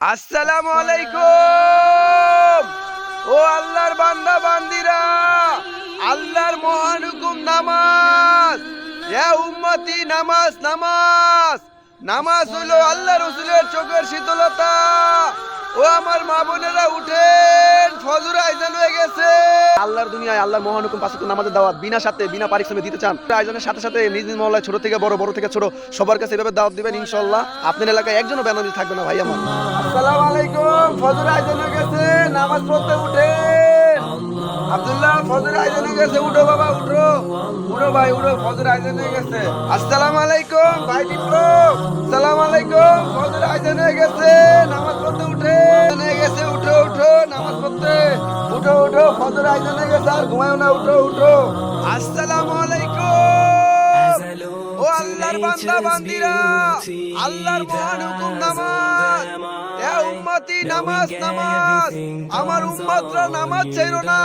আসসালামু আলাইকুম। ও আল্লাহর বান্দা বান্দিরা, আল্লাহর মহান হুকুম নামাজ। এ উম্মতি, নামাজ নামাজ নামাজ হলো আল্লাহ রসুলের চোখের শীতলতা। ও আমার মা বোনেরা, উঠেন, ফজর আইজান হয়ে গেছে। আল্লাহর দুনিয়ায় আল্লাহর মহান হুকুম পাঁচ ওয়াক্ত নামাজের দাওয়াত বিনা সাথে বিনা পারিশ্রমে দিতে চান, আয়োজনের সাথে সাথে নিজ নিজ মহল্লায় ছোট থেকে বড়, বড় থেকে ছোট সবার কাছে এভাবে দাওয়াত দিবেন ইনশাআল্লাহ। আপনার এলাকায় একজনও বেনামি থাকবে না ভাই আমার। আসসালামু আলাইকুম। ফজর আয়োজন হয়ে গেছে, নামাজ পড়তে উঠেন। আব্দুল্লাহ, ফজর আয়োজন হয়ে গেছে, উঠো বাবা, উঠো উঠো ভাই, উঠো, ফজর আয়োজন হয়ে গেছে। আসসালামু আলাইকুম ভাই বিপ্লব। আসসালামু আলাইকুম। ফজর আয়োজন হয়ে গেছে, নামাজ পড়তে উঠে হয়ে গেছে, উঠো উঠো, নামাজ পড়তে উঠো উঠো, ফজর আয়োজন হয়ে গেছে, আর ঘুমায়ও না, উঠো উঠো। আসসালামু আলাইকুম। ও আল্লাহর বান্দা বান্দিরা, আল্লাহর মহান হুকুম নামাজ। এ উম্মতি, নামাজ নামাজ। আমার উম্মতরা নামাজ ছাইরো না।